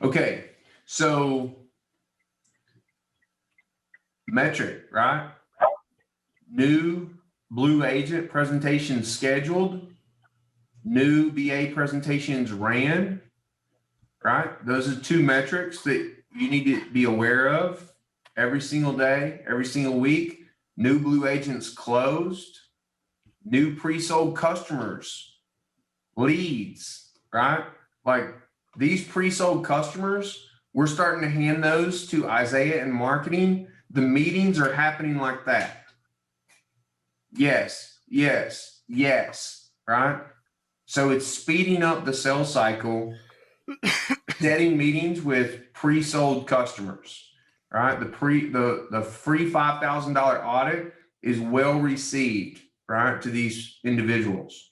Okay, so metric, right? New Blue Agent presentations scheduled, new BA presentations ran, right? Those are two metrics that you need to be aware of every single day, every single week. New Blue Agents closed, new pre-sold customers, leads, right? Like these pre-sold customers, we're starting to hand those to Isaiah and marketing. The meetings are happening like that. Yes, yes, yes, right? So it's speeding up the sales cycle, setting meetings with pre-sold customers, right? The free $5,000 audit is well received, right, to these individuals.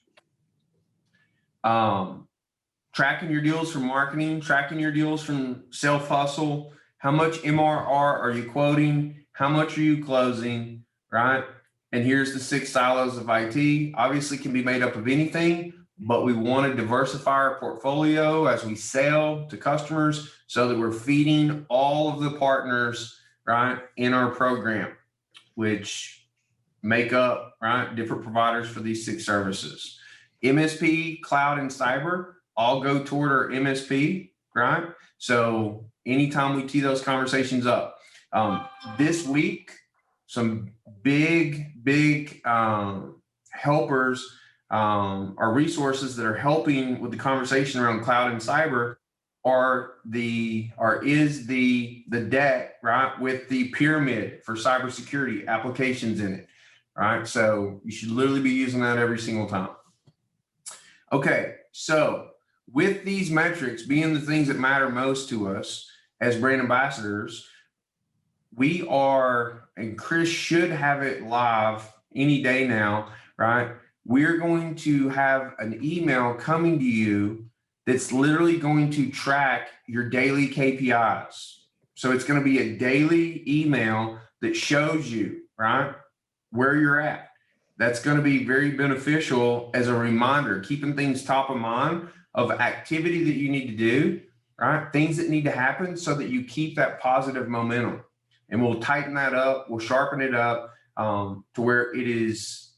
Tracking your deals from marketing, tracking your deals from self hustle. How much MRR are you quoting? How much are you closing, right? And here's the 6 silos of IT. Obviously can be made up of anything, but we want to diversify our portfolio as we sell to customers so that we're feeding all of the partners, right, in our program, which make up, right, different providers for these 6 services. MSP, cloud, and cyber all go toward our MSP, right? So anytime we tee those conversations up, this week, some big helpers are resources that are helping with the conversation around cloud and cyber is the deck, right, with the pyramid for cybersecurity applications in it, right? So you should literally be using that every single time. Okay, so with these metrics being the things that matter most to us as brand ambassadors, we are, and Chris should have it live any day now, right? We're going to have an email coming to you that's literally going to track your daily KPIs. So it's going to be a daily email that shows you, right, where you're at. That's going to be very beneficial as a reminder, keeping things top of mind of activity that you need to do, right? Things that need to happen so that you keep that positive momentum. And we'll tighten that up. We'll sharpen it up to where it is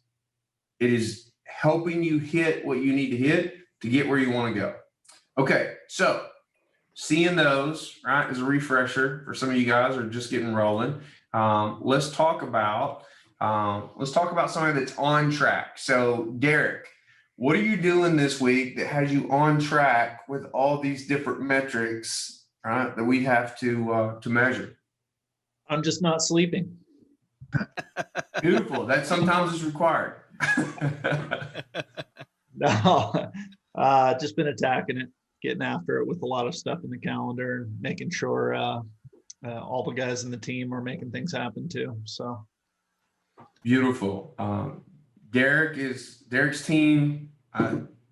helping you hit what you need to hit to get where you want to go. Okay, so seeing those, right, as a refresher for some of you guys are just getting rolling. Let's talk about something that's on track. So Derek, what are you doing this week that has you on track with all these different metrics, right, that we have to measure? I'm just not sleeping. Beautiful. That sometimes is required. No, just been attacking it, getting after it with a lot of stuff in the calendar, making sure all the guys in the team are making things happen too. So beautiful. Derek's team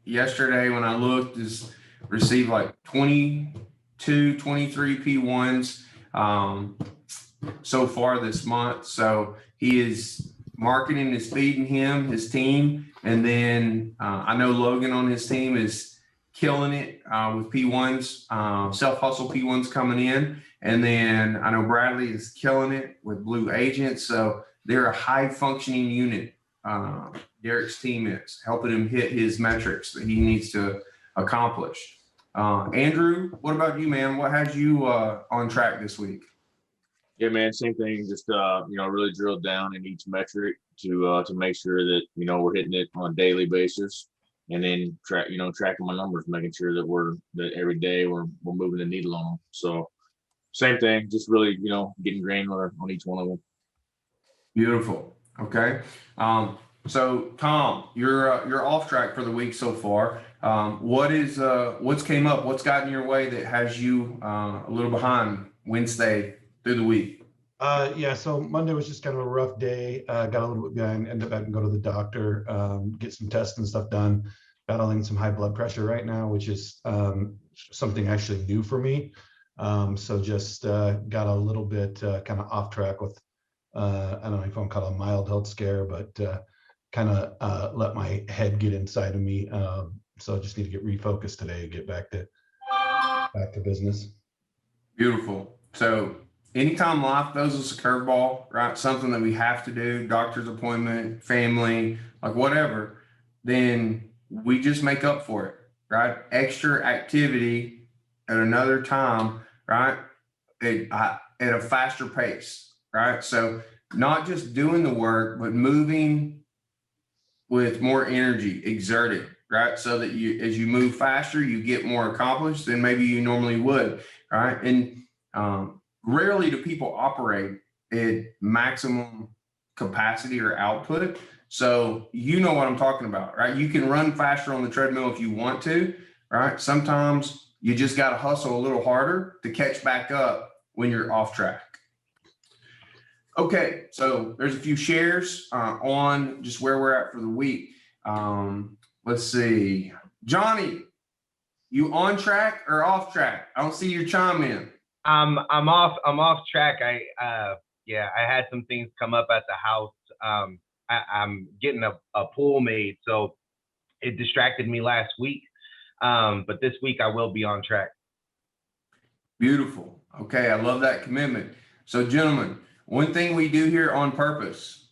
yesterday when I looked is received like 22, 23 P1s so far this month. So he is marketing is feeding his team. And then I know Logan on his team is killing it with P1s, self-hustle P1s coming in. And then I know Bradley is killing it with Blue Agents. So they're a high functioning unit. Derek's team is helping him hit his metrics that he needs to accomplish. Andrew, what about you, man? What had you on track this week? Yeah, man, same thing. Just really drilled down in each metric to make sure that we're hitting it on a daily basis, and then tracking my numbers, making sure that every day we're moving the needle on them. So same thing, just really getting granular on each one of them. Beautiful. Okay. So Tom, you're off track for the week so far. What's came up? What's gotten your way that has you a little behind Wednesday through the week? Yeah, so Monday was just kind of a rough day. Got a little bit behind, ended up having to go to the doctor, get some tests and stuff done. Battling some high blood pressure right now, which is something actually new for me. So just got a little bit kind of off track with, I don't know if I'm called a mild health scare, but kind of let my head get inside of me. So I just need to get refocused today and get back to business. Beautiful. So anytime life throws us a curveball, right? Something that we have to do, doctor's appointment, family, like whatever, then we just make up for it, right? Extra activity at another time, right? At a faster pace, right? So not just doing the work, but moving with more energy, exerted, right? So that as you move faster, you get more accomplished than maybe you normally would, right? And rarely do people operate at maximum capacity or output. So you know what I'm talking about, right? You can run faster on the treadmill if you want to, right? Sometimes you just got to hustle a little harder to catch back up when you're off track. Okay, so there's a few shares on just where we're at for the week. Let's see. Johnny, you on track or off track? I don't see your chime in. I'm off track. I had some things come up at the house. I'm getting a pool made, so it distracted me last week. But this week I will be on track. Beautiful. Okay, I love that commitment. So, gentlemen, one thing we do here on purpose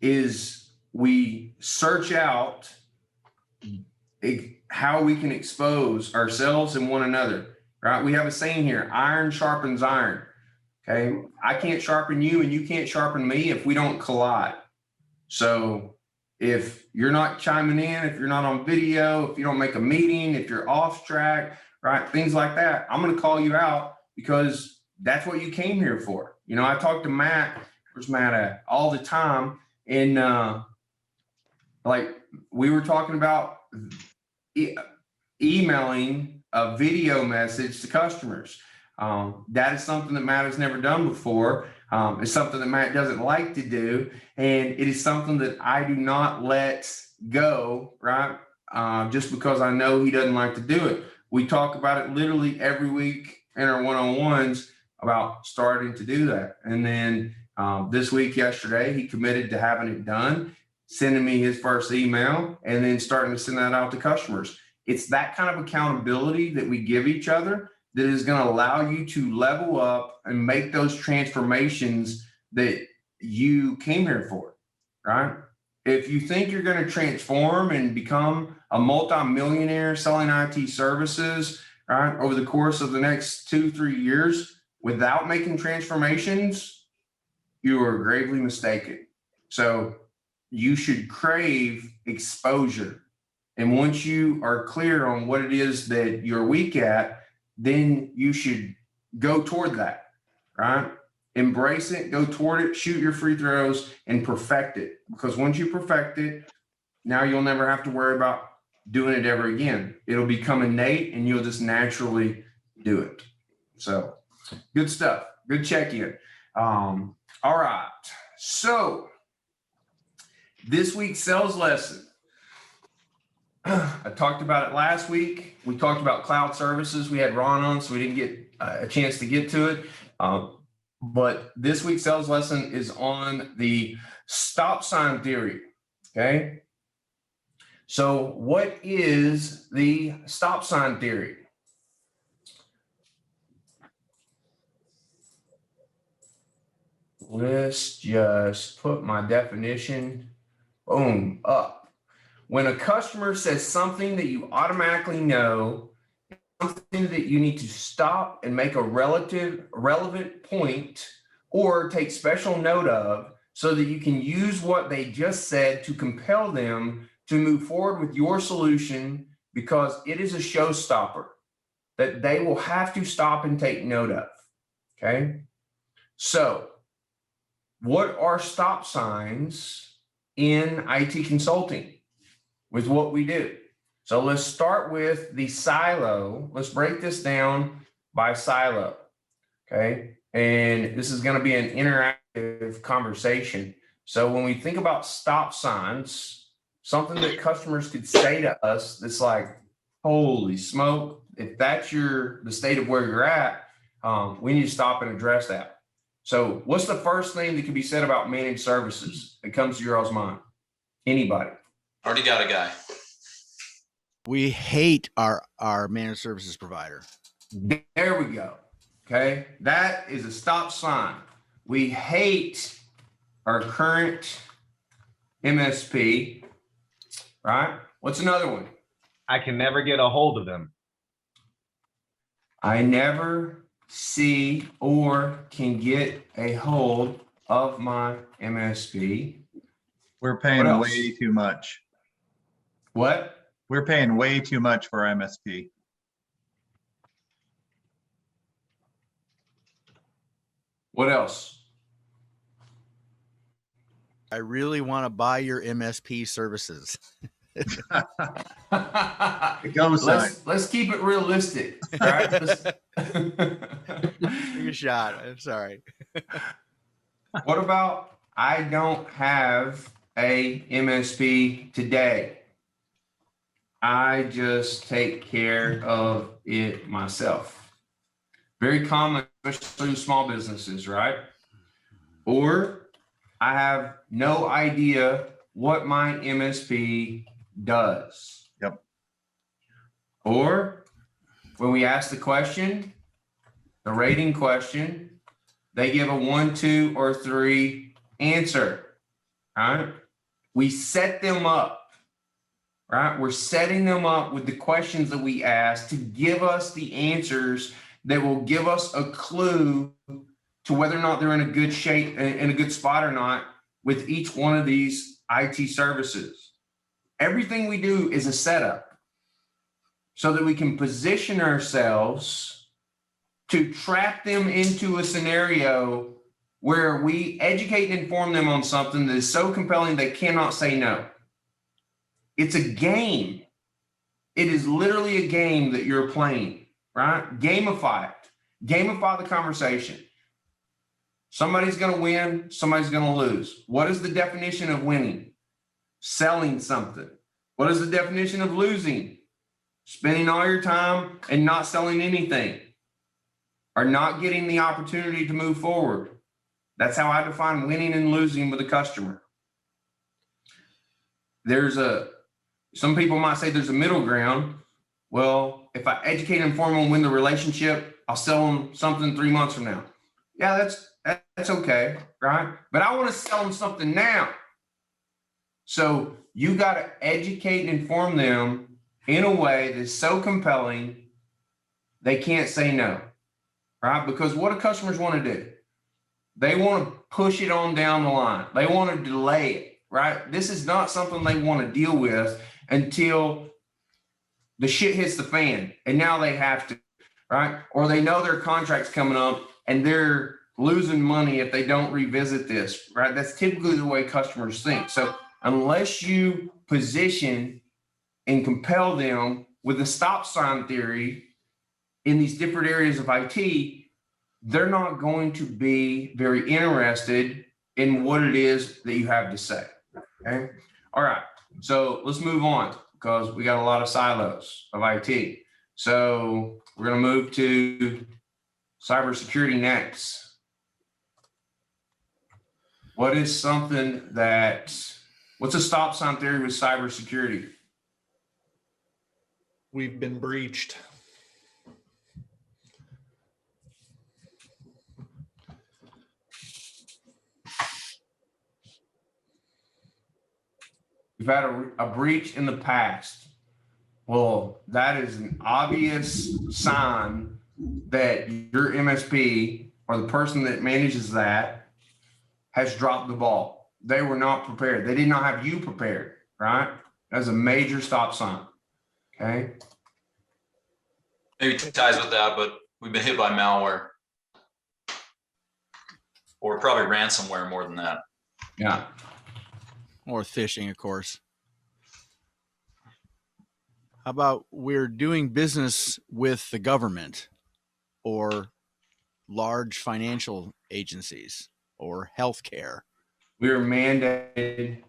is we search out how we can expose ourselves and one another, right? We have a saying here, iron sharpens iron. Okay, I can't sharpen you and you can't sharpen me if we don't collide. So if you're not chiming in, if you're not on video, if you don't make a meeting, if you're off track, right, things like that, I'm going to call you out because that's what you came here for. You know, I talk to Matt, where's Matt at, all the time. And like we were talking about emailing a video message to customers. That is something that Matt has never done before. It's something that Matt doesn't like to do. And it is something that I do not let go, right? Just because I know he doesn't like to do it. We talk about it literally every week in our one-on-ones about starting to do that. And then this week, yesterday, he committed to having it done, sending me his first email, and then starting to send that out to customers. It's that kind of accountability that we give each other that is going to allow you to level up and make those transformations that you came here for, right? If you think you're going to transform and become a multi-millionaire selling IT services, right, over the course of the next 2-3 years without making transformations, you are gravely mistaken. So you should crave exposure. And once you are clear on what it is that you're weak at, then you should go toward that, right? Embrace it, go toward it, shoot your free throws, and perfect it. Because once you perfect it, now you'll never have to worry about doing it ever again. It'll become innate and you'll just naturally do it. So good stuff. Good check-in. All right. So this week's sales lesson. I talked about it last week. We talked about cloud services. We had Ron on, so we didn't get a chance to get to it. But this week's sales lesson is on the stop sign theory. Okay. So what is the stop sign theory? Let's just put my definition, boom, up. When a customer says something that you automatically know, something that you need to stop and make a relevant point or take special note of so that you can use what they just said to compel them to move forward with your solution because it is a showstopper that they will have to stop and take note of. Okay. So what are stop signs in IT consulting with what we do? So let's start with the silo. Let's break this down by silo. Okay. And this is going to be an interactive conversation. So when we think about stop signs, something that customers could say to us that's like, holy smoke, if that's the state of where you're at, we need to stop and address that. So what's the first thing that can be said about managed services that comes to your all's mind? Anybody? Already got a guy. We hate our managed services provider. There we go. Okay, that is a stop sign. We hate our current MSP, right? What's another one? I can never get a hold of them. I never see or can get a hold of my MSP. We're What paying else? way too much. What? We're paying way too much for MSP. What else? I really want to buy your MSP services. Go sign. Let's keep it realistic, right? Take a shot. I'm sorry. What about I don't have a MSP today? I just take care of it myself. Very common, especially with small businesses, right? Or I have no idea what my MSP does. Yep. Or when we ask the question, the rating question, they give a 1, 2, or 3 answer. Right? We set them up. Right? We're setting them up with the questions that we ask to give us the answers that will give us a clue to whether or not they're in a good shape, in a good spot or not with each one of these IT services. Everything we do is a setup so that we can position ourselves to trap them into a scenario where we educate and inform them on something that is so compelling they cannot say no. It's a game. It is literally a game that you're playing, right? Gamify it. Gamify the conversation. Somebody's going to win, somebody's going to lose. What is the definition of winning? Selling something. What is the definition of losing? Spending all your time and not selling anything, or not getting the opportunity to move forward. That's how I define winning and losing with a customer. Some people might say there's a middle ground. Well, if I educate and inform them, win the relationship, I'll sell them something 3 months from now. Yeah, that's okay, right? But I want to sell them something now. So you got to educate and inform them in a way that's so compelling they can't say no, right? Because what do customers want to do? They want to push it on down the line. They want to delay it, right? This is not something they want to deal with until the shit hits the fan, and now they have to, right? Or they know their contract's coming up and they're losing money if they don't revisit this, right? That's typically the way customers think. So unless you position and compel them with the stop sign theory in these different areas of IT, they're not going to be very interested in what it is that you have to say. Okay. All right. So let's move on because we got a lot of silos of IT. So we're going to move to cybersecurity next. What's a stop sign theory with cybersecurity? We've been breached. We've had a breach in the past. Well, that is an obvious sign that your MSP or the person that manages that has dropped the ball. They were not prepared. They did not have you prepared, right? That's a major stop sign. Okay. Maybe ties with that, but we've been hit by malware or probably ransomware more than that. Yeah. Or phishing, of course. How about we're doing business with the government or large financial agencies or healthcare? We are mandated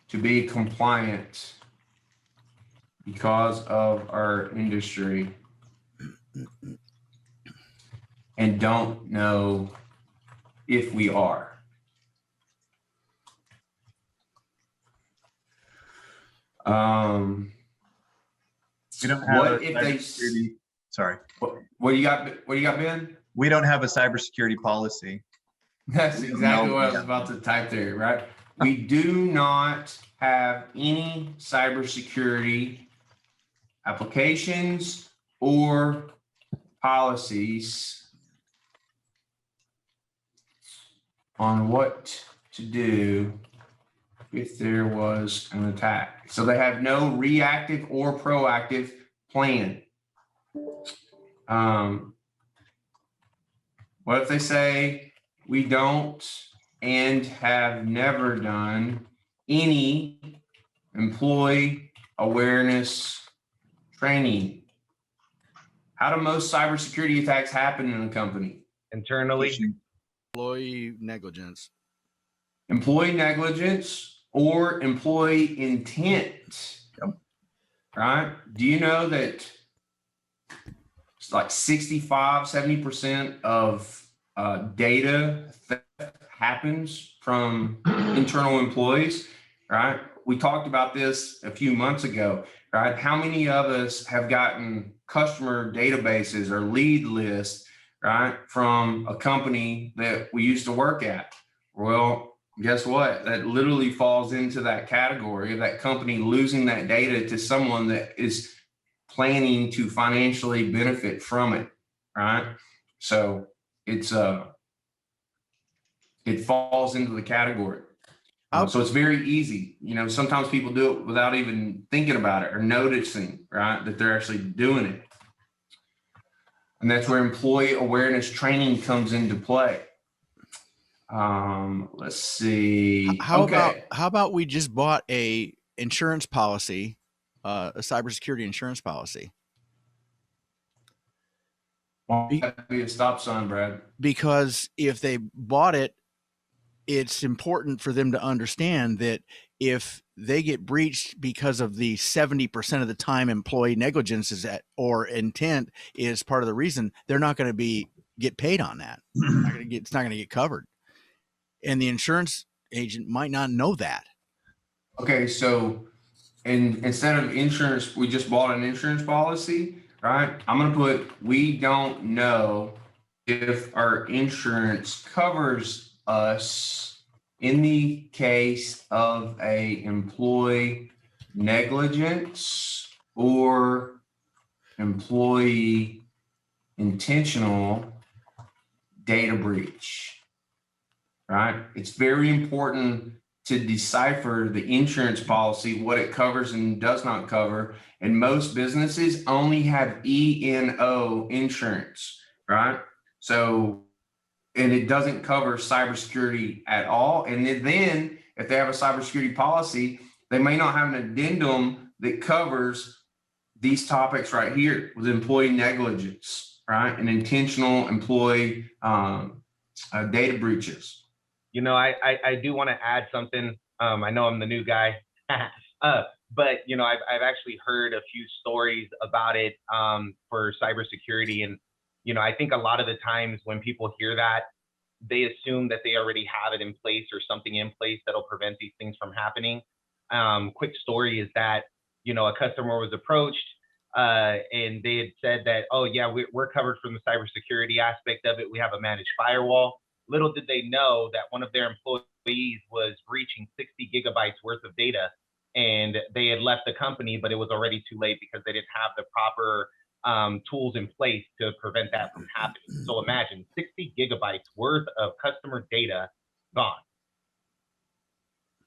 to be compliant because of our industry and don't know if we are. We don't have What a if they? cybersecurity. Sorry. What do you got? What do you got, Ben? We don't have a cybersecurity policy. That's exactly No, what I was yeah. about to type there, right? We do not have any cybersecurity applications or policies on what to do if there was an attack. So they have no reactive or proactive plan. What if they say we don't and have never done any employee awareness training? How do most cybersecurity attacks happen in a company? Internally, Phishing. Employee negligence. Employee negligence or employee intent. Yep. Right? Do you know that it's like 65, 70% of data theft happens from internal employees, right? We talked about this a few months ago, right? How many of us have gotten customer databases or lead lists, right, from a company that we used to work at? Well, guess what? That literally falls into that category of that company losing that data to someone that is planning to financially benefit from it, right? So it falls into the category. So it's very easy. You know, sometimes people do it without even thinking about it or noticing, right, that they're actually doing it. And that's where employee awareness training comes into play. Let's see. How about we just bought a insurance policy, a cybersecurity insurance policy? Well, that'd be a stop sign, Brad. Because if they bought it, it's important for them to understand that if they get breached because of the 70% of the time employee negligence is at, or intent is part of the reason, they're not going to get paid on that. It's not going to get covered. And the insurance agent might not know that. Okay, so instead of insurance, we just bought an insurance policy, right? I'm going to put, we don't know if our insurance covers us in the case of a employee negligence or employee intentional data breach, right? It's very important to decipher the insurance policy, what it covers and does not cover. And most businesses only have E&O insurance, right? So, and it doesn't cover cybersecurity at all. And then if they have a cybersecurity policy, they may not have an addendum that covers these topics right here with employee negligence, right? And intentional employee data breaches. you know, I do want to add something. I know I'm the new guy, but you know, I've actually heard a few stories about it for cybersecurity, and you know, I think a lot of the times when people hear that, they assume that they already have it in place or something in place that'll prevent these things from happening. Quick story is that, you know, a customer was approached and they had said that, oh yeah, we're covered from the cybersecurity aspect of it. We have a managed firewall. Little did they know that one of their employees was breaching 60 gigabytes worth of data, and they had left the company, but it was already too late because they didn't have the proper tools in place to prevent that from happening. So imagine 60 gigabytes worth of customer data gone.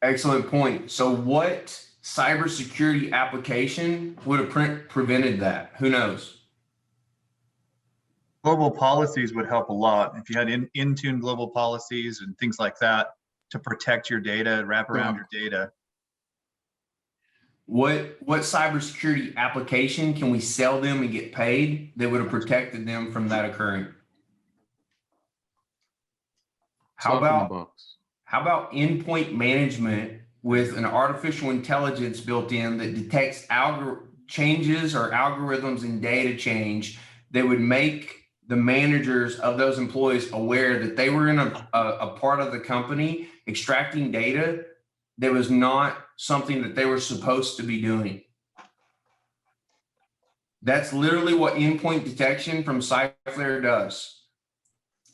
Excellent point. So what cybersecurity application would have prevented that? Who knows? Global policies would help a lot. If you had in-tune global policies and things like that to protect your data, wrap around your data. What cybersecurity application can we sell them and get paid that would have protected them from that occurring? How about endpoint management with an artificial intelligence built in that detects changes or algorithms in data change that would make the managers of those employees aware that they were in a part of the company extracting data that was not something that they were supposed to be doing. That's literally what endpoint detection from Cyflare does.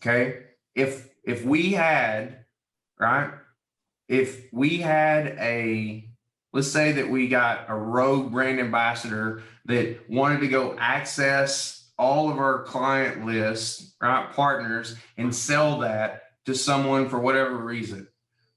Okay. If we had, right, if we had let's say that we got a rogue brand ambassador that wanted to go access all of our client lists, right, partners, and sell that to someone for whatever reason,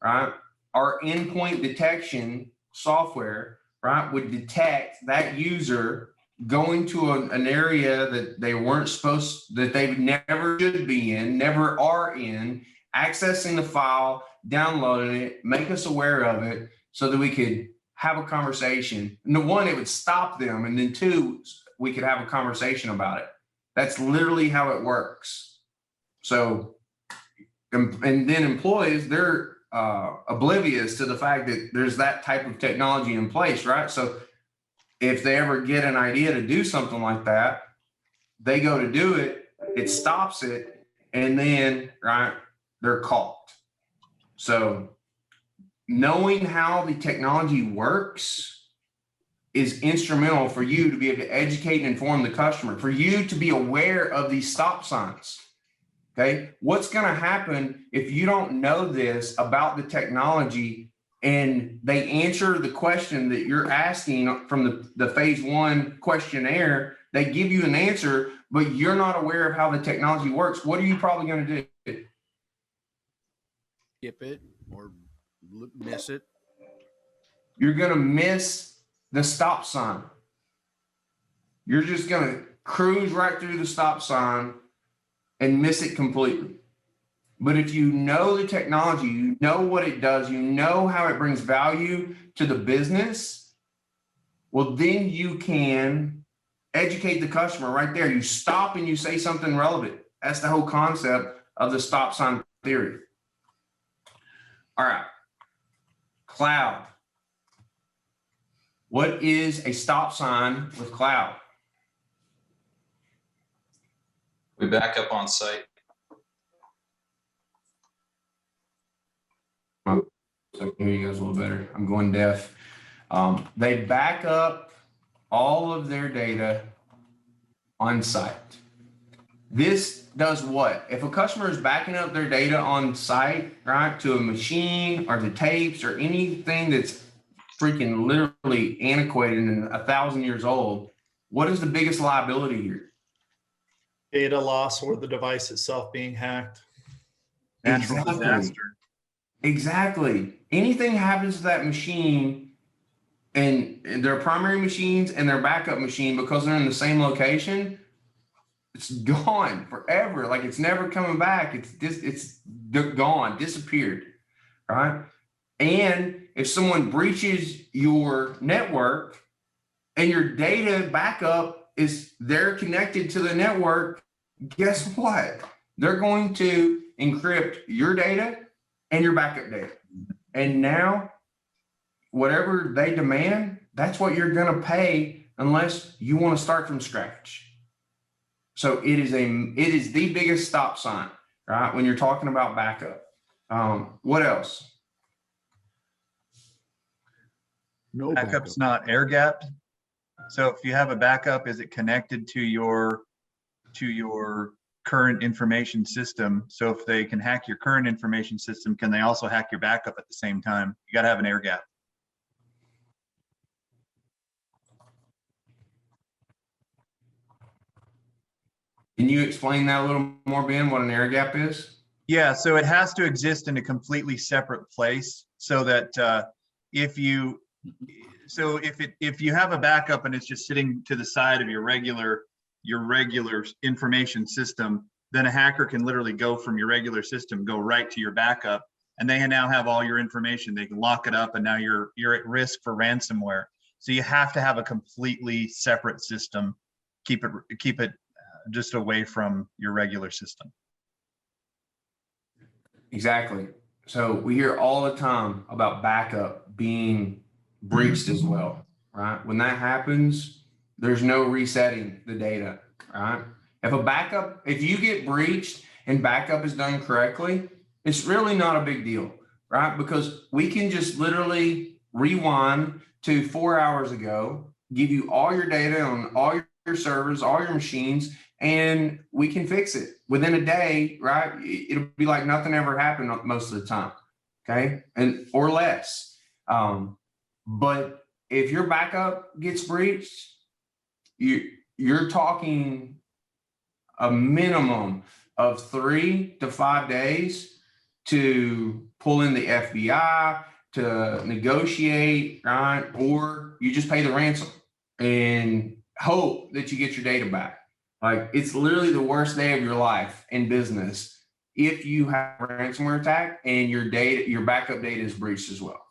right? Our endpoint detection software, right, would detect that user going to an area that they weren't that they never should be in, never are in, accessing the file, downloading it, make us aware of it so that we could have a conversation. And one, it would stop them. And then two, we could have a conversation about it. That's literally how it works. So, and then employees, they're oblivious to the fact that there's that type of technology in place, right? So if they ever get an idea to do something like that, they go to do it, it stops it, and then, right, they're caught. So knowing how the technology works is instrumental for you to be able to educate and inform the customer, for you to be aware of these stop signs. Okay. What's going to happen if you don't know this about the technology and they answer the question that you're asking from the phase one questionnaire? They give you an answer, but you're not aware of how the technology works. What are you probably going to do? Skip it or miss it. You're going to miss the stop sign. You're just going to cruise right through the stop sign and miss it completely. But if you know the technology, you know what it does, you know how it brings value to the business, well, then you can educate the customer right there. You stop and you say something relevant. That's the whole concept of the stop sign theory. All right. Cloud. What is a stop sign with cloud? We back up on site. So here you goes a little better. I'm going deaf. They back up all of their data on site. This does what? If a customer is backing up their data on site, right, to a machine or to tapes or anything that's freaking literally antiquated and 1,000 years old, what is the biggest liability here? Data loss or the device itself being hacked. Natural Exactly. disaster. Exactly. Anything happens to that machine and their primary machines and their backup machine, because they're in the same location, it's gone forever. Like it's never coming back. It's gone, disappeared, right? And if someone breaches your network and your data backup they're connected to the network, guess what? They're going to encrypt your data and your backup data. And now whatever they demand, that's what you're going to pay unless you want to start from scratch. So it is the biggest stop sign, right? When you're talking about backup. What else? No Backup's not air gapped. So if you have a backup, is it connected to your current information system? So if they can hack your current information system, can they also hack your backup at the same time? You got to have an air gap. Can you explain that a little more, Ben, what an air gap is? Yeah, so it has to exist in a completely separate place so that if you have a backup and it's just sitting to the side of your regular information system, then a hacker can literally go from your regular system, go right to your backup, and they now have all your information. They can lock it up, and now you're at risk for ransomware. So you have to have a completely separate system. Keep it just away from your regular system. Exactly. So we hear all the time about backup being breached as well, right? When that happens, there's no resetting the data, right? If you get breached and backup is done correctly, it's really not a big deal, right? Because we can just literally rewind to 4 hours ago, give you all your data on all your your servers, all your machines, and we can fix it within a day, right? It'll be like nothing ever happened most of the time, okay, and or less. But if your backup gets breached, you're talking a minimum of 3 to 5 days to pull in the FBI, to negotiate, right? Or you just pay the ransom and hope that you get your data back. Like, it's literally the worst day of your life in business if you have a ransomware attack and your backup data is breached as well.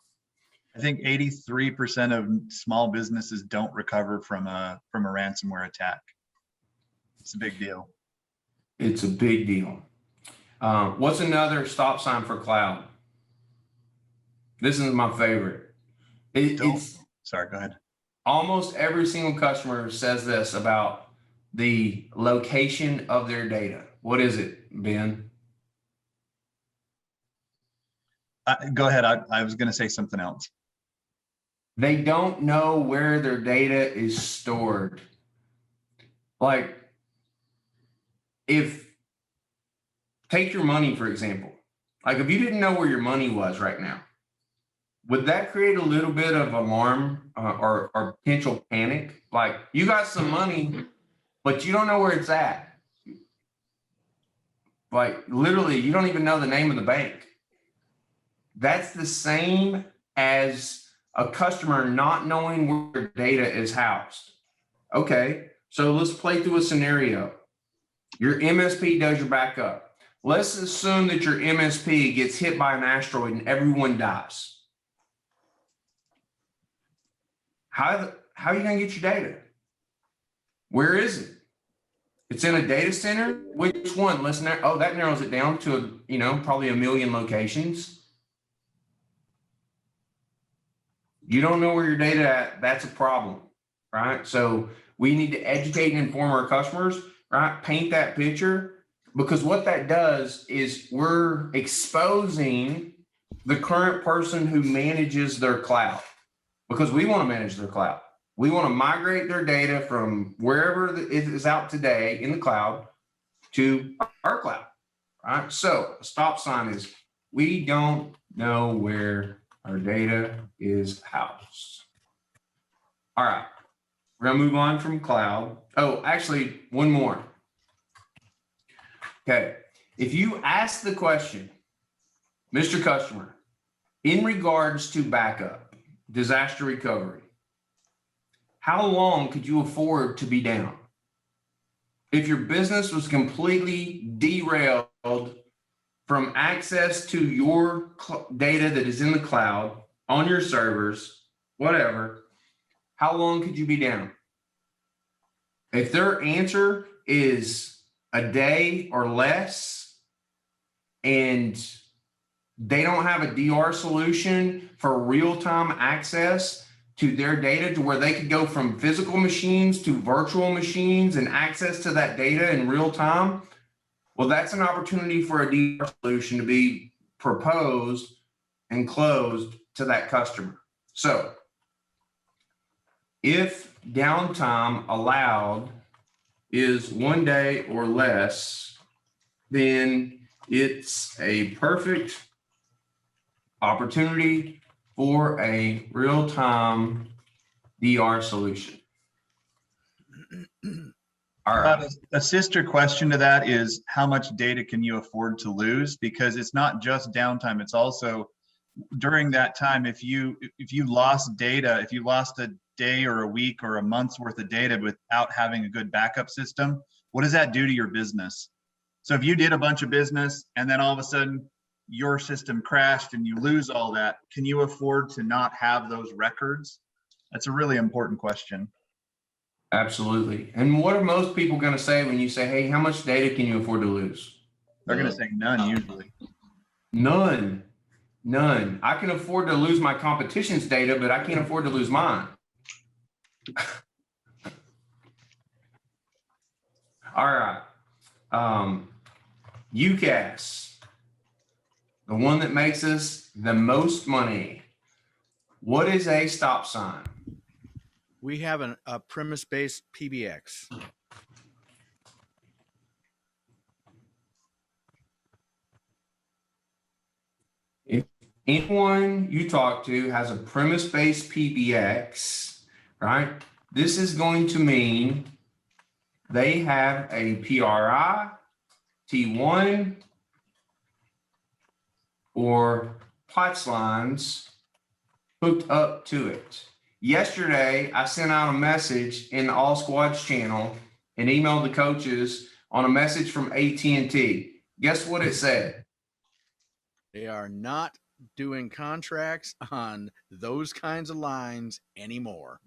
I think 83% of small businesses don't recover from a ransomware attack. It's a big deal. It's a big deal. What's another stop sign for cloud? This is my favorite. It's sorry, go ahead. Almost every single customer says this about the location of their data. What is it, Ben? Go ahead. I was going to say something else. They don't know where their data is stored. Like, take your money, for example. Like, if you didn't know where your money was right now, would that create a little bit of alarm or potential panic? Like, you got some money, but you don't know where it's at. Like, literally, you don't even know the name of the bank. That's the same as a customer not knowing where their data is housed. Okay, so let's play through a scenario. Your MSP does your backup. Let's assume that your MSP gets hit by an asteroid and everyone dies. How are you going to get your data? Where is it? It's in a data center. Which one? That narrows it down to probably 1 million locations. You don't know where your data at. That's a problem, right? So we need to educate and inform our customers, right? Paint that picture, because what that does is we're exposing the current person who manages their cloud, because we want to manage their cloud. We want to migrate their data from wherever it is out today in the cloud to our cloud, right? So a stop sign is we don't know where our data is housed. All right, we're gonna move on from cloud. Oh, actually, one more. Okay, if you ask the question, Mr. Customer, in regards to backup, disaster recovery, how long could you afford to be down? If your business was completely derailed from access to your data that is in the cloud, on your servers, whatever, how long could you be down? If their answer is a day or less, and they don't have a DR solution for real-time access to their data to where they could go from physical machines to virtual machines and access to that data in real time, well, that's an opportunity for a DR solution to be proposed and closed to that customer. So if downtime allowed is 1 day or less, then it's a perfect opportunity for a real-time DR solution. All right. A sister question to that is, how much data can you afford to lose? Because it's not just downtime, it's also during that time, if you lost data, if you lost a day or a week or a month's worth of data without having a good backup system, what does that do to your business? So if you did a bunch of business and then all of a sudden your system crashed and you lose all that, can you afford to not have those records? That's a really important question. Absolutely. And what are most people going to say when you say, hey, how much data can you afford to lose? They're going to say none usually. None. I can afford to lose my competition's data, but I can't afford to lose mine. All right. UCAS, the one that makes us the most money. What is a stop sign? We have a premise-based PBX. If anyone you talk to has a premise-based PBX, right, this is going to mean they have a PRI, T1, or POTS lines hooked up to it. Yesterday, I sent out a message in the All Squads channel and emailed the coaches on a message from AT&T. Guess what it said? They are not doing contracts on those kinds of lines anymore.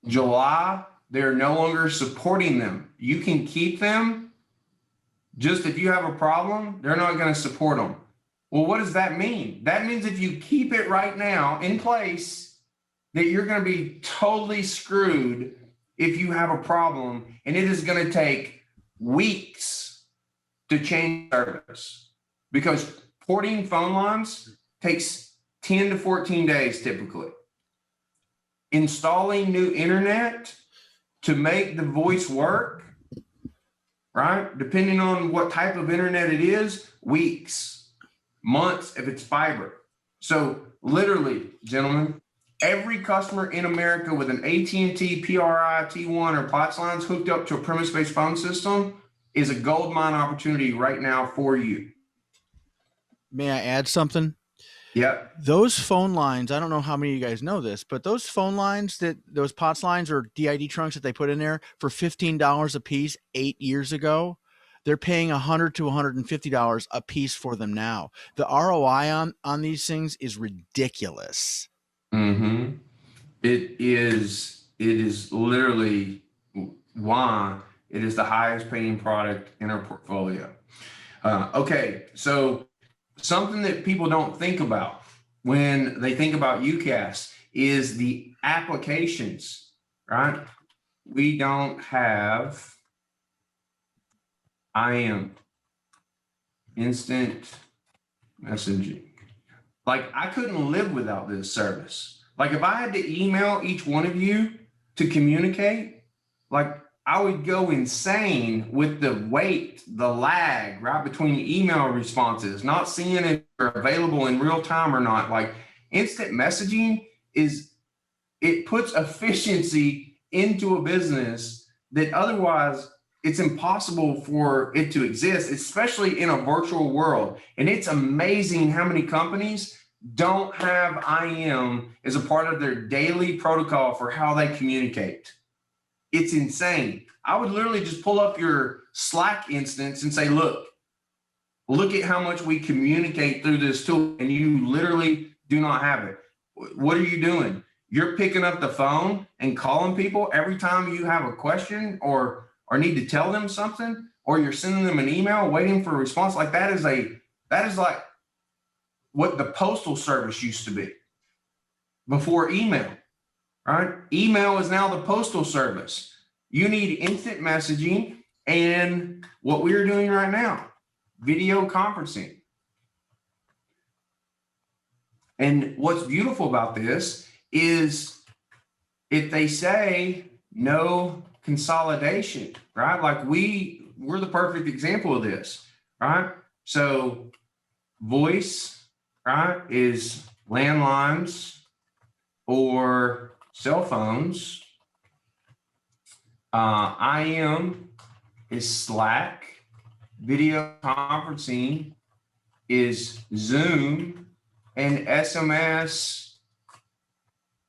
July, they're no longer supporting them. You can keep them. Just if you have a problem, they're not going to support them. Well, what does that mean? That means if you keep it right now in place, that you're going to be totally screwed if you have a problem, and it is going to take weeks to change service, because porting phone lines takes 10 to 14 days typically. Installing new internet to make the voice work, right? Depending on what type of internet it is, weeks, months if it's fiber. So literally, gentlemen, every customer in America with an AT&T, PRI, T1, or POTS lines hooked up to a premise-based phone system is a gold mine opportunity right now for you. May I add something? Yep. Those phone lines, I don't know how many of you guys know this, but those phone lines, those POTS lines or DID trunks that they put in there for $15 a piece 8 years ago, they're paying $100 to $150 a piece for them now. The ROI on these things is ridiculous. Mm-hmm. It is literally why it is the highest paying product in our portfolio. Okay, so something that people don't think about when they think about UCAS is the applications, right? We don't have IM, instant messaging. Like, I couldn't live without this service. Like, if I had to email each one of you to communicate, like, I would go insane with the wait, the lag, right, between email responses, not seeing if they're available in real time or not. Like, instant messaging it puts efficiency into a business that otherwise it's impossible for it to exist, especially in a virtual world. And it's amazing how many companies don't have IM as a part of their daily protocol for how they communicate. It's insane. I would literally just pull up your Slack instance and say, look at how much we communicate through this tool, and you literally do not have it. What are you doing? You're picking up the phone and calling people every time you have a question or need to tell them something, or you're sending them an email waiting for a response. Like, that is like what the postal service used to be before email, right? Email is now the postal service. You need instant messaging and what we are doing right now, video conferencing. And what's beautiful about this is if they say no consolidation, right? Like we're the perfect example of this, right? So voice, right, is landlines or cell phones. IM is Slack. Video conferencing is Zoom. And SMS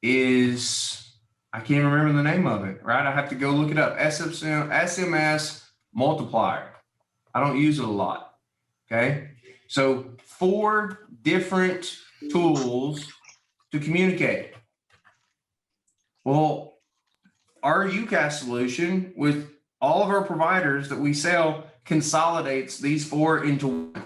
is, I can't remember the name of it, right? I have to go look it up. SMS multiplier. I don't use it a lot, okay? So 4 different tools to communicate. Well, our UCAS solution with all of our providers that we sell consolidates these 4 into one.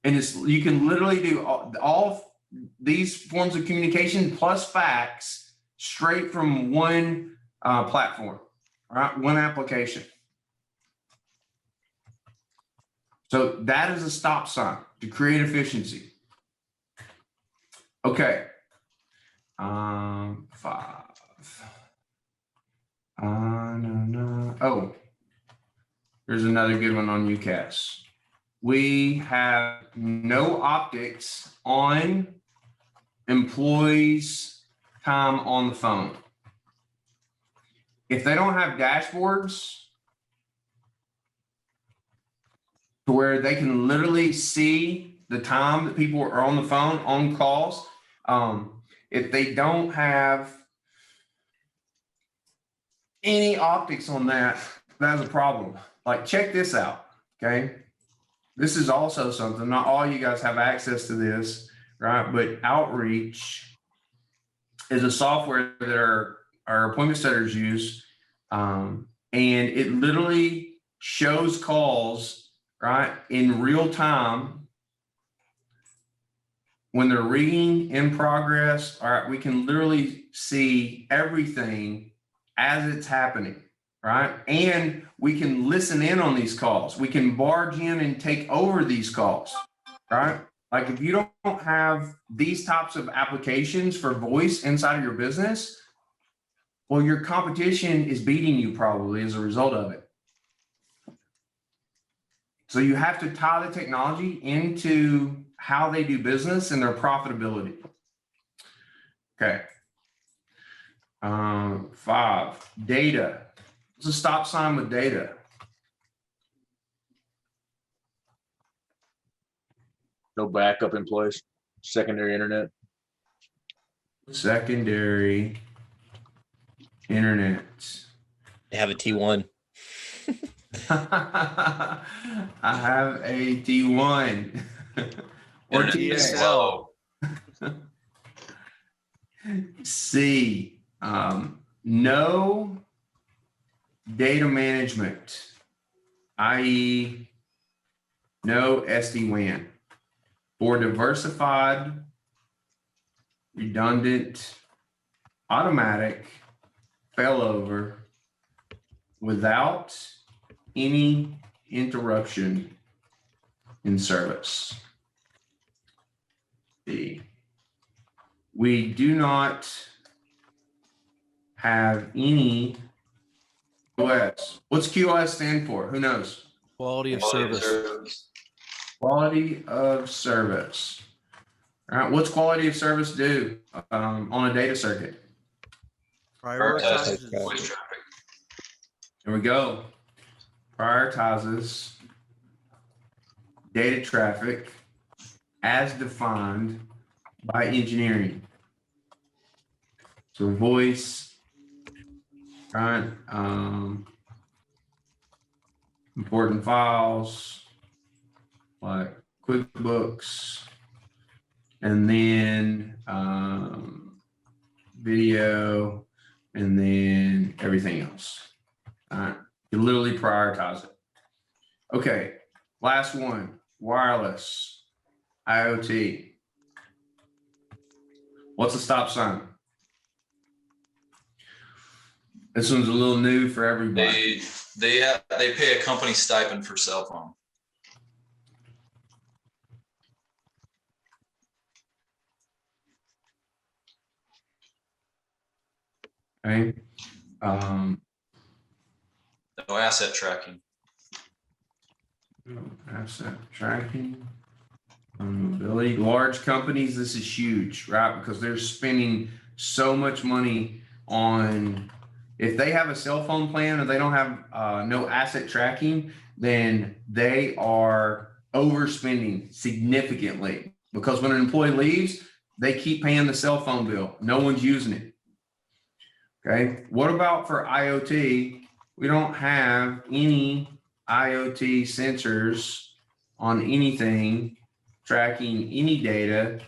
And you can literally do all these forms of communication plus fax straight from one platform, right? One application. So that is a stop sign to create efficiency. Okay. 5. No. Oh, there's another good one on UCAS. We have no optics on employees' time on the phone. If they don't have dashboards to where they can literally see the time that people are on the phone on calls, if they don't have any optics on that, that's a problem. Like, check this out, okay? This is also something, not all you guys have access to this, right? But Outreach is a software that our appointment setters use. And it literally shows calls, right, in real time when they're reading in progress. All right, we can literally see everything as it's happening, right? And we can listen in on these calls. We can barge in and take over these calls, right? Like, if you don't have these types of applications for voice inside of your business, well, your competition is beating you probably as a result of it. So you have to tie the technology into how they do business and their profitability. Okay. 5, data. What's a stop sign with data? No backup in place, secondary internet. Secondary internet. They have a T1. I have a T1 or Internet is TSL. slow. C, no data management, i.e. no SD-WAN for diversified, redundant, automatic failover without any interruption in service. D, we do not have any QoS. What's QoS stand for? Who knows? Quality of Quality of service. service. Quality of service. All right, what's quality of service do on a data circuit? Prioritizes Okay. voice traffic. There we go. Prioritizes data traffic as defined by engineering. So voice, right? Important files like QuickBooks, and then video, and then everything else. All right, you literally prioritize it. Okay, last one, wireless, IoT. What's a stop sign? This one's a little new for everybody. They pay a company stipend for cell phone. Okay. No asset tracking. Asset tracking, mobility. Large companies, this is huge, right? Because they're spending so much money on, if they have a cell phone plan and they don't have no asset tracking, then they are overspending significantly, because when an employee leaves, they keep paying the cell phone bill. No one's using it. Okay. What about for IoT? We don't have any IoT sensors on anything tracking any data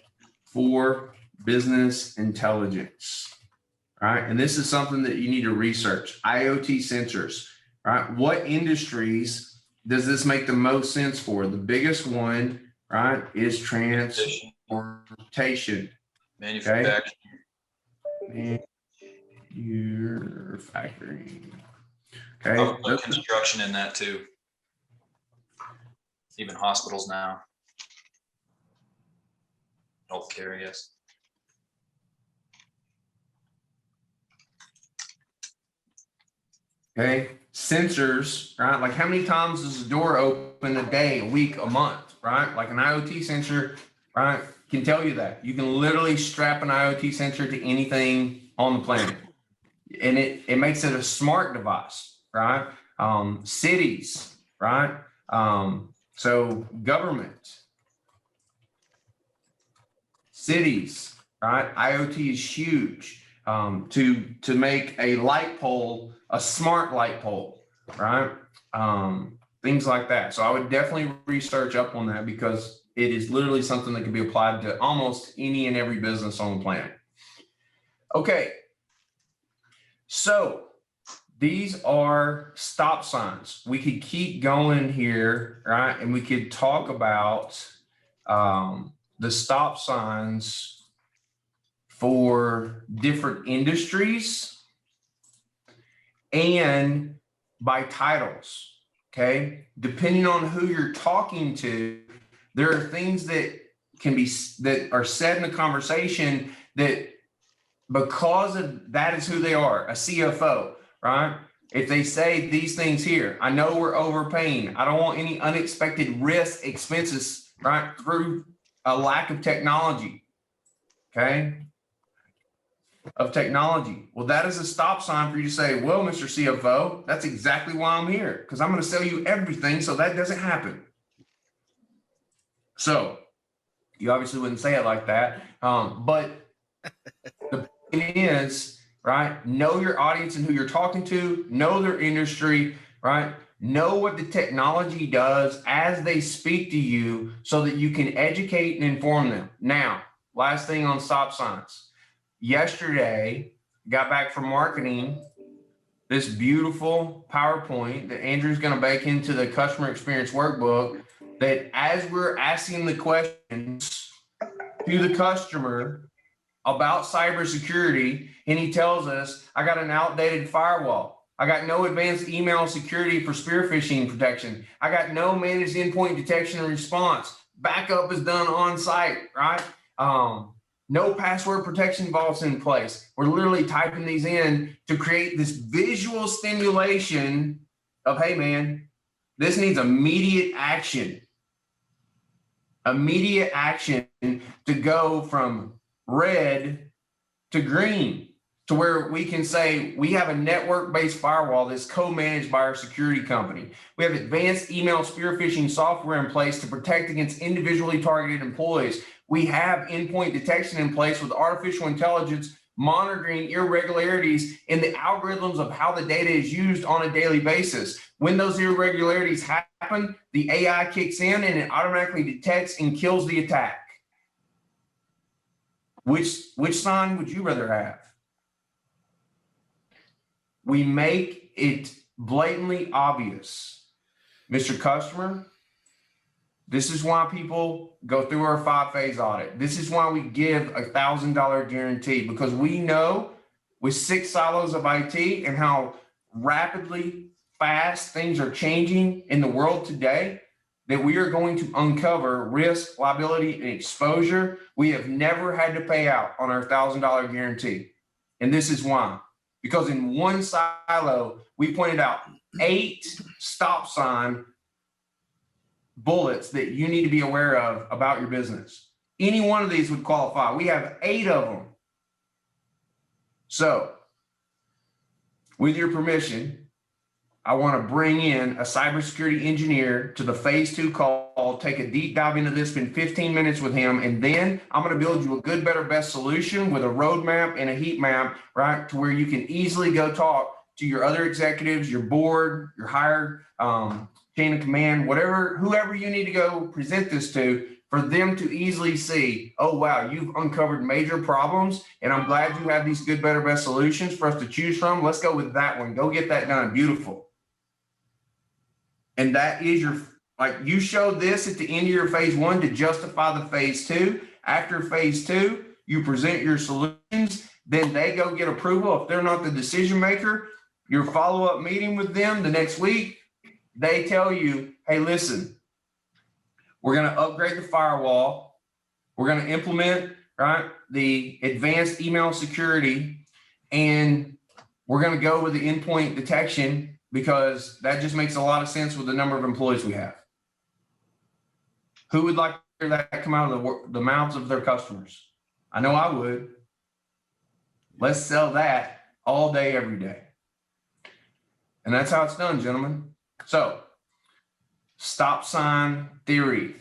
for business intelligence. All right. And this is something that you need to research. IoT sensors, right? What industries does this make the most sense for? The biggest one, right, is transportation. Manufacturing. Manufacturing. I would Okay. put construction in that too. Even hospitals now. Healthcare, yes. Okay. Sensors, right? Like how many times does the door open a day, a week, a month, right? Like an IoT sensor, right? Can tell you that. You can literally strap an IoT sensor to anything on the planet. And it makes it a smart device, right? Cities, right? So government, cities, right? IoT is huge. To make a light pole a smart light pole, right? Things like that. So I would definitely research up on that because it is literally something that can be applied to almost any and every business on the planet. Okay, so these are stop signs. We could keep going here, right? And we could talk about the stop signs for different industries and by titles, okay? Depending on who you're talking to, there are things that are said in the conversation that because of that is who they are, a CFO, right? If they say these things here, I know we're overpaying. I don't want any unexpected risk expenses, right? Through a lack of technology, okay? Of technology. Well, that is a stop sign for you to say, well, Mr. CFO, that's exactly why I'm here, because I'm going to sell you everything so that doesn't happen. So you obviously wouldn't say it like that. But the point is, right, know your audience and who you're talking to, know their industry, right? Know what the technology does as they speak to you so that you can educate and inform them. Now, last thing on stop signs. Yesterday, got back from marketing this beautiful PowerPoint that Andrew's going to bake into the customer experience workbook, that as we're asking the questions to the customer about cybersecurity, and he tells us, I got an outdated firewall. I got no advanced email security for spear phishing protection. I got no managed endpoint detection and response. Backup is done on site, right? No password protection vaults in place. We're literally typing these in to create this visual stimulation of, hey man, this needs immediate action. Immediate action to go from red to green, to where we can say we have a network-based firewall that's co-managed by our security company. We have advanced email spear phishing software in place to protect against individually targeted employees. We have endpoint detection in place with artificial intelligence monitoring irregularities in the algorithms of how the data is used on a daily basis. When those irregularities happen, the AI kicks in and it automatically detects and kills the attack. Which sign would you rather have? We make it blatantly obvious. Mr. Customer, this is why people go through our 5-phase audit. This is why we give a $1,000 guarantee, because we know with 6 silos of IT and how rapidly fast things are changing in the world today, that we are going to uncover risk, liability, and exposure we have never had to pay out on our $1,000 guarantee. And this is why. Because in one silo, we pointed out 8 stop sign bullets that you need to be aware of about your business. Any one of these would qualify. We have 8 of them. So, with your permission, I want to bring in a cybersecurity engineer to the phase 2 call, take a deep dive into this, spend 15 minutes with him, and then I'm going to build you a good, better, best solution with a roadmap and a heat map, right, to where you can easily go talk to your other executives, your board, your higher chain of command, whatever, whoever you need to go present this to, for them to easily see, oh, wow, you've uncovered major problems, and I'm glad you have these good, better, best solutions for us to choose from. Let's go with that one. Go get that done. Beautiful. And that is your, like, you showed this at the end of your phase 1 to justify the phase 2. After phase 2, you present your solutions, then they go get approval. If they're not the decision maker, your follow-up meeting with them the next week, they tell you, hey, listen, we're going to upgrade the firewall. We're going to implement, right, the advanced email security, and We're going to go with the endpoint detection because that just makes a lot of sense with the number of employees we have. Who would like to hear that come out of the mouths of their customers? I know I would. Let's sell that all day, every day. And that's how it's done, gentlemen. So, stop sign theory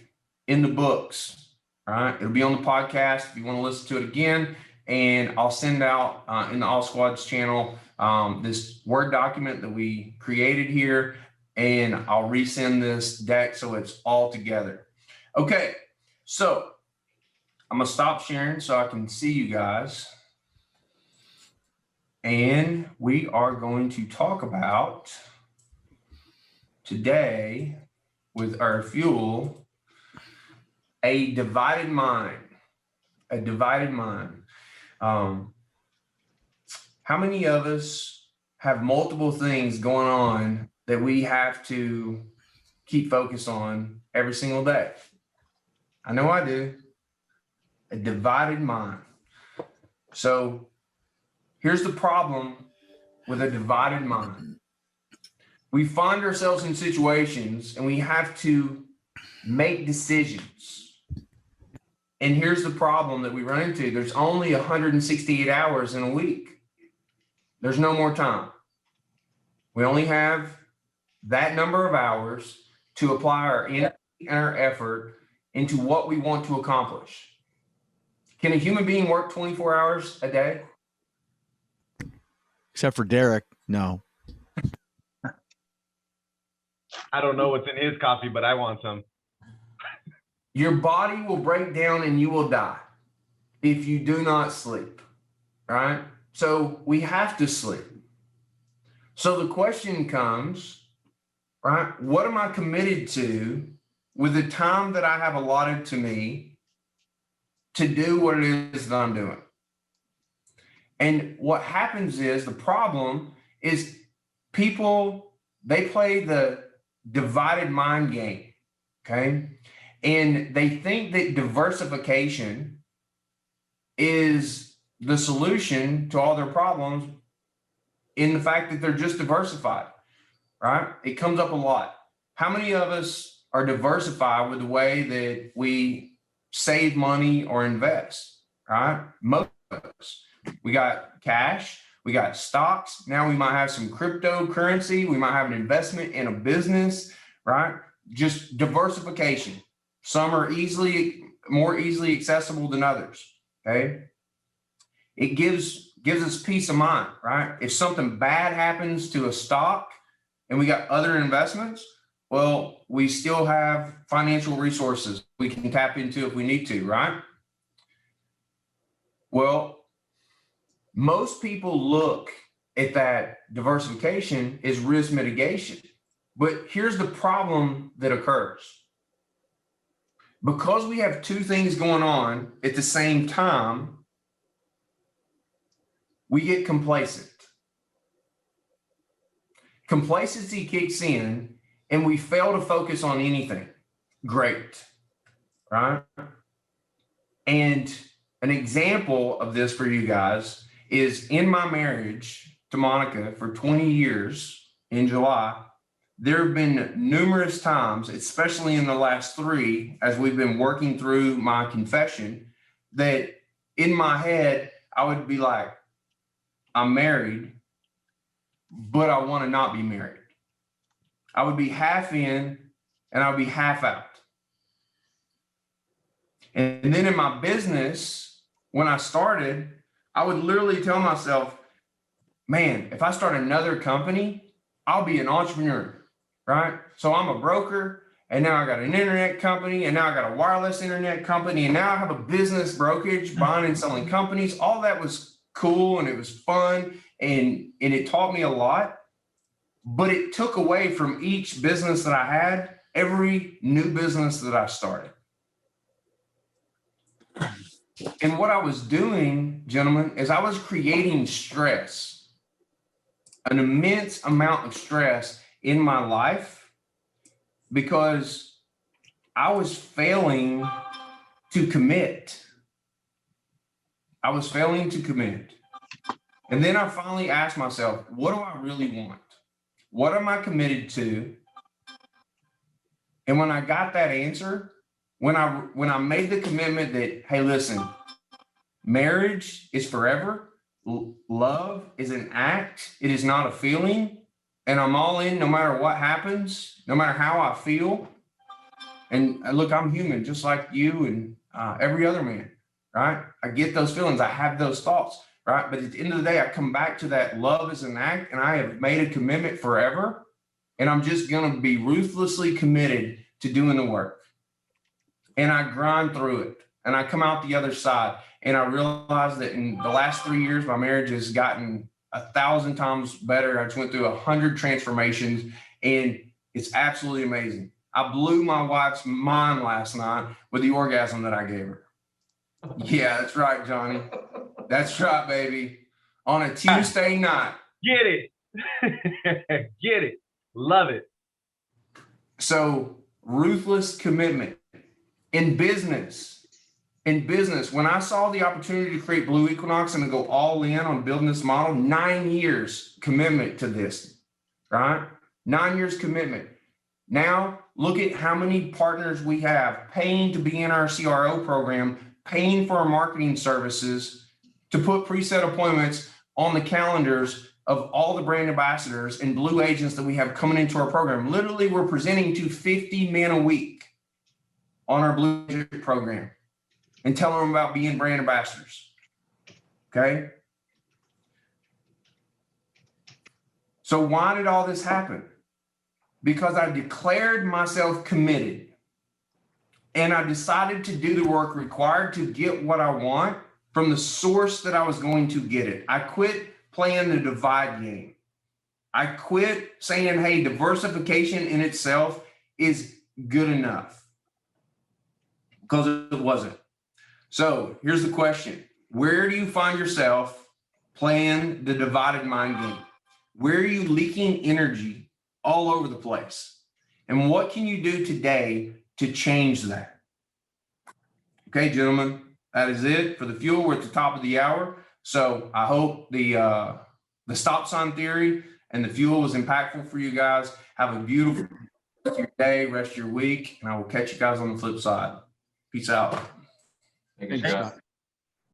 in the books. All right. It'll be on the podcast if you want to listen to it again. And I'll send out in the All Squads channel this Word document that we created here. And I'll resend this deck so it's all together. Okay. So, I'm going to stop sharing so I can see you guys. And we are going to talk about today with our fuel, a divided mind. A divided mind. How many of us have multiple things going on that we have to keep focused on every single day? I know I do. A divided mind. So here's the problem with a divided mind. We find ourselves in situations and we have to make decisions. And here's the problem that we run into. There's only 168 hours in a week. There's no more time. We only have that number of hours to apply our energy and our effort into what we want to accomplish. Can a human being work 24 hours a day? Except for Derek, no. I don't know what's in his coffee, but I want some. Your body will break down and you will die if you do not sleep, right? So we have to sleep. So the question comes, right? What am I committed to with the time that I have allotted to me to do what it is that I'm doing? And what happens is the problem is people, they play the divided mind game, okay? And they think that diversification is the solution to all their problems in the fact that they're just diversified, right? It comes up a lot. How many of us are diversified with the way that we save money or invest, right? Most of us. We got cash, we got stocks. Now we might have some cryptocurrency. We might have an investment in a business, right? Just diversification. Some are more easily accessible than others, okay? It gives us peace of mind, right? If something bad happens to a stock and we got other investments, well, we still have financial resources we can tap into if we need to, right? Well, most people look at that diversification as risk mitigation. But here's the problem that occurs. Because we have two things going on at the same time, we get complacent. Complacency kicks in and we fail to focus on anything great, right? And an example of this for you guys is in my marriage to Monica for 20 years in July, there have been numerous times, especially in the last 3, as we've been working through my confession, that in my head, I would be like, I'm married, but I want to not be married. I would be half in and I would be half out. And then in my business, when I started, I would literally tell myself, man, if I start another company, I'll be an entrepreneur, right? So I'm a broker, and now I got an internet company, and now I got a wireless internet company, and now I have a business brokerage, buying and selling companies. All that was cool, and it was fun, and it taught me a lot, but it took away from each business that I had, every new business that I started. And what I was doing, gentlemen, is I was creating stress, an immense amount of stress in my life because I was failing to commit. I was failing to commit. And then I finally asked myself, what do I really want? What am I committed to? And when I got that answer, when I made the commitment that, hey, listen, marriage is forever. Love is an act. It is not a feeling. And I'm all in no matter what happens, no matter how I feel. And look, I'm human, just like you and every other man, right? I get those feelings. I have those thoughts, right? But at the end of the day, I come back to that love is an act, and I have made a commitment forever. And I'm just going to be ruthlessly committed to doing the work. And I grind through it, and I come out the other side. And I realized that in the last 3 years, my marriage has gotten 1,000 times better. I just went through 100 transformations, and it's absolutely amazing. I blew my wife's mind last night with the orgasm that I gave her. Yeah, that's right, Johnny. That's right, baby. On a Tuesday night. Get it. Get it. Love it. So ruthless commitment in business. In business, when I saw the opportunity to create Blue Equinox and to go all in on building this model, 9 years commitment to this, right? 9 years commitment. Now, look at how many partners we have paying to be in our CRO program, paying for our marketing services, to put preset appointments on the calendars of all the brand ambassadors and Blue agents that we have coming into our program. Literally, we're presenting to 50 men a week on our Blue agent program and telling them about being brand ambassadors. Okay? So why did all this happen? Because I declared myself committed, and I decided to do the work required to get what I want from the source that I was going to get it. I quit playing the divide game. I quit saying, hey, diversification in itself is good enough, because it wasn't. So here's the question. Where do you find yourself playing the divided mind game? Where are you leaking energy all over the place? And what can you do today to change that? Okay, gentlemen, that is it for the fuel. We're at the top of the hour. So I hope the stop sign theory and the fuel was impactful for you guys. Have a beautiful rest of your day, rest of your week, and I will catch you guys on the flip side. Peace out. Thank you, Thanks, Scott. Scott.